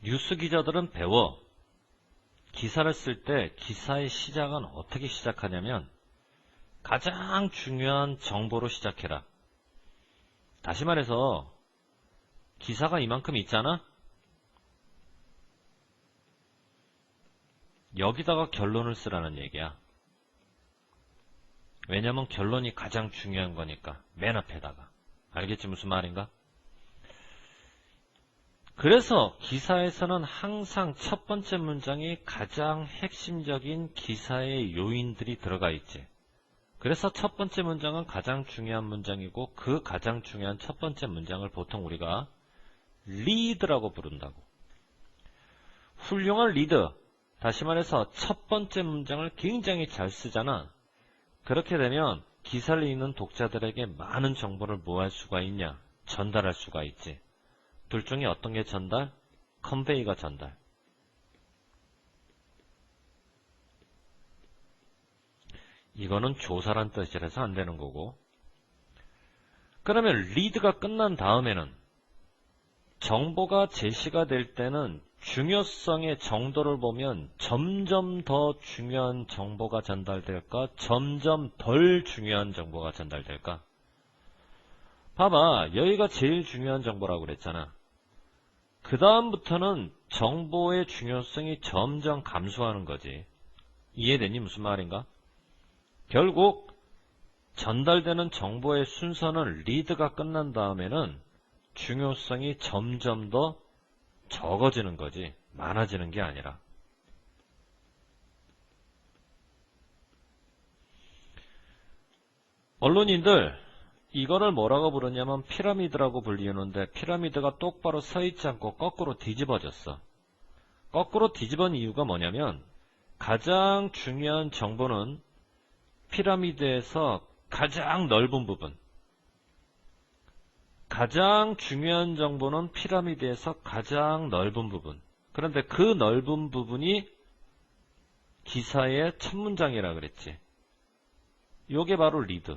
뉴스 기자들은 배워. 기사를 쓸 때 기사의 시작은 어떻게 시작하냐면 가장 중요한 정보로 시작해라. 다시 말해서 기사가 이만큼 있잖아? 여기다가 결론을 쓰라는 얘기야. 왜냐면 결론이 가장 중요한 거니까. 맨 앞에다가. 알겠지 무슨 말인가? 그래서 기사에서는 항상 첫 번째 문장이 가장 핵심적인 기사의 요인들이 들어가 있지. 그래서 첫 번째 문장은 가장 중요한 문장이고 그 가장 중요한 첫 번째 문장을 보통 우리가 리드라고 부른다고. 훌륭한 리드. 다시 말해서 첫 번째 문장을 굉장히 잘 쓰잖아. 그렇게 되면 기사를 읽는 독자들에게 많은 정보를 뭐 할 수가 있냐? 전달할 수가 있지. 둘 중에 어떤 게 전달? 컨베이가 전달. 이거는 조사란 뜻이라서 안 되는 거고. 그러면 리드가 끝난 다음에는 정보가 제시가 될 때는 중요성의 정도를 보면 점점 더 중요한 정보가 전달될까? 점점 덜 중요한 정보가 전달될까? 봐봐. 여기가 제일 중요한 정보라고 그랬잖아. 그 다음부터는 정보의 중요성이 점점 감소하는 거지. 이해되니? 무슨 말인가? 결국 전달되는 정보의 순서는 리드가 끝난 다음에는 중요성이 점점 더 적어지는 거지. 많아지는 게 아니라. 언론인들 이거를 뭐라고 부르냐면 피라미드라고 불리는데 피라미드가 똑바로 서 있지 않고 거꾸로 뒤집어졌어. 거꾸로 뒤집은 이유가 뭐냐면 가장 중요한 정보는 피라미드에서 가장 넓은 부분, 가장 중요한 정보는 피라미드에서 가장 넓은 부분. 그런데 그 넓은 부분이 기사의 첫 문장이라 그랬지. 요게 바로 리드.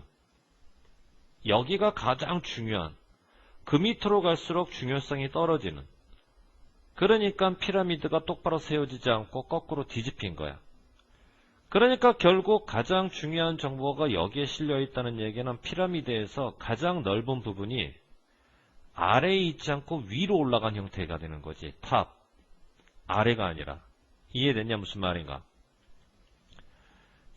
여기가 가장 중요한, 그 밑으로 갈수록 중요성이 떨어지는. 그러니까 피라미드가 똑바로 세워지지 않고 거꾸로 뒤집힌 거야. 그러니까 결국 가장 중요한 정보가 여기에 실려 있다는 얘기는 피라미드에서 가장 넓은 부분이 아래에 있지 않고 위로 올라간 형태가 되는 거지. 탑, 아래가 아니라. 이해됐냐 무슨 말인가?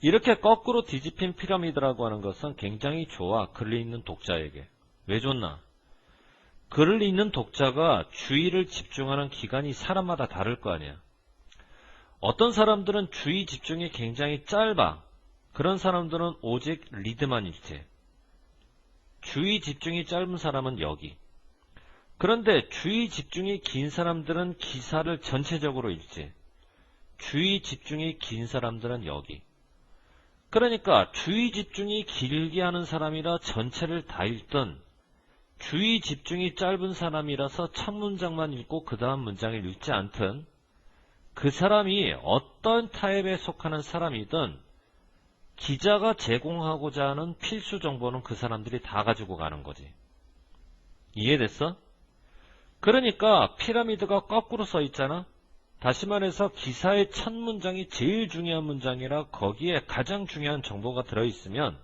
이렇게 거꾸로 뒤집힌 피라미드라고 하는 것은 굉장히 좋아. 글을 읽는 독자에게. 왜 좋나? 글을 읽는 독자가 주의를 집중하는 기간이 사람마다 다를 거 아니야. 어떤 사람들은 주의 집중이 굉장히 짧아. 그런 사람들은 오직 리드만 읽지. 주의 집중이 짧은 사람은 여기. 그런데 주의 집중이 긴 사람들은 기사를 전체적으로 읽지. 주의 집중이 긴 사람들은 여기. 그러니까 주의 집중이 길게 하는 사람이라 전체를 다 읽든 주의 집중이 짧은 사람이라서 첫 문장만 읽고 그 다음 문장을 읽지 않든 그 사람이 어떤 타입에 속하는 사람이든 기자가 제공하고자 하는 필수 정보는 그 사람들이 다 가지고 가는 거지. 이해됐어? 그러니까 피라미드가 거꾸로 써 있잖아. 다시 말해서 기사의 첫 문장이 제일 중요한 문장이라 거기에 가장 중요한 정보가 들어있으면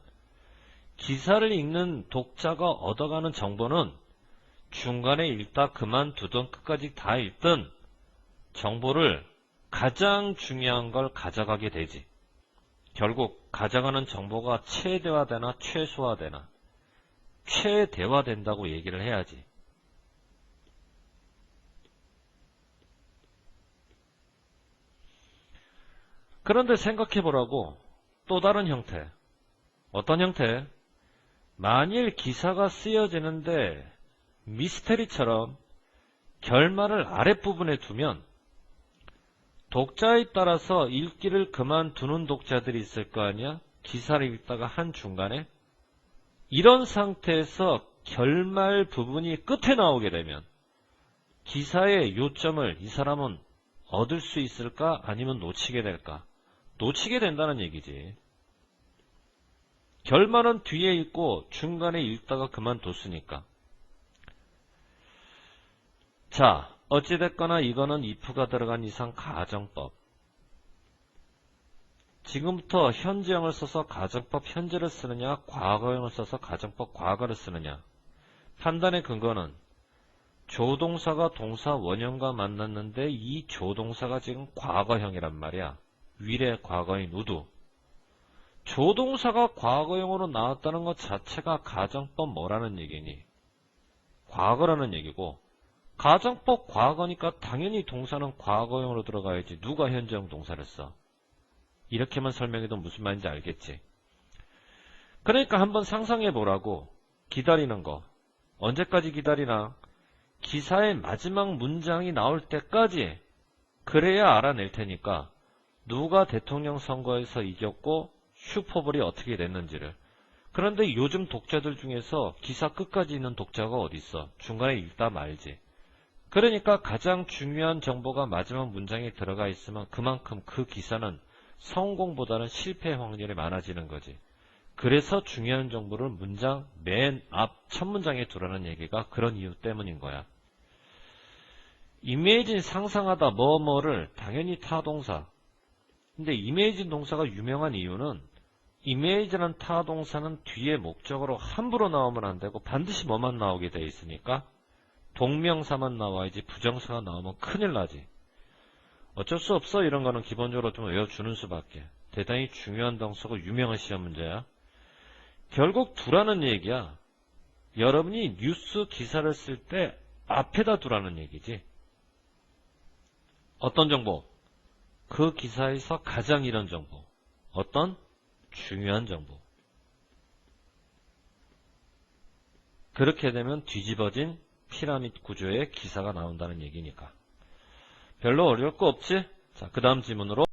기사를 읽는 독자가 얻어가는 정보는 중간에 읽다 그만두든 끝까지 다 읽든 정보를 가장 중요한 걸 가져가게 되지. 결국 가져가는 정보가 최대화되나 최소화되나 최대화된다고 얘기를 해야지. 그런데 생각해보라고. 또 다른 형태. 어떤 형태? 만일 기사가 쓰여지는데 미스테리처럼 결말을 아랫부분에 두면 독자에 따라서 읽기를 그만두는 독자들이 있을 거 아니야? 기사를 읽다가 한중간에. 이런 상태에서 결말 부분이 끝에 나오게 되면 기사의 요점을 이 사람은 얻을 수 있을까? 아니면 놓치게 될까? 놓치게 된다는 얘기지. 결말은 뒤에 있고 중간에 읽다가 그만뒀으니까. 자, 어찌됐거나 이거는 if가 들어간 이상 가정법. 지금부터 현재형을 써서 가정법 현재를 쓰느냐, 과거형을 써서 가정법 과거를 쓰느냐. 판단의 근거는 조동사가 동사 원형과 만났는데 이 조동사가 지금 과거형이란 말이야. 위례 과거인 우두. 조동사가 과거형으로 나왔다는 것 자체가 가정법 뭐라는 얘기니? 과거라는 얘기고, 가정법 과거니까 당연히 동사는 과거형으로 들어가야지. 누가 현재형 동사를 써? 이렇게만 설명해도 무슨 말인지 알겠지? 그러니까 한번 상상해 보라고. 기다리는 거. 언제까지 기다리나? 기사의 마지막 문장이 나올 때까지. 그래야 알아낼 테니까 누가 대통령 선거에서 이겼고 슈퍼볼이 어떻게 됐는지를. 그런데 요즘 독자들 중에서 기사 끝까지 있는 독자가 어디 있어? 중간에 읽다 말지. 그러니까 가장 중요한 정보가 마지막 문장에 들어가 있으면 그만큼 그 기사는 성공보다는 실패 확률이 많아지는 거지. 그래서 중요한 정보를 문장 맨 앞 첫 문장에 두라는 얘기가 그런 이유 때문인 거야. 이미진 상상하다 뭐뭐를 당연히 타동사. 근데 이미진 동사가 유명한 이유는 이미지라는 타동사는 뒤에 목적어로 함부로 나오면 안 되고 반드시 뭐만 나오게 돼 있으니까 동명사만 나와야지 부정사가 나오면 큰일 나지. 어쩔 수 없어. 이런 거는 기본적으로 좀 외워주는 수밖에. 대단히 중요한 동사고 유명한 시험 문제야. 결국 두라는 얘기야. 여러분이 뉴스 기사를 쓸 때 앞에다 두라는 얘기지. 어떤 정보? 그 기사에서 가장 이런 정보. 어떤? 중요한 정보. 그렇게 되면 뒤집어진 피라미드 구조의 기사가 나온다는 얘기니까. 별로 어려울 거 없지? 자, 그 다음 지문으로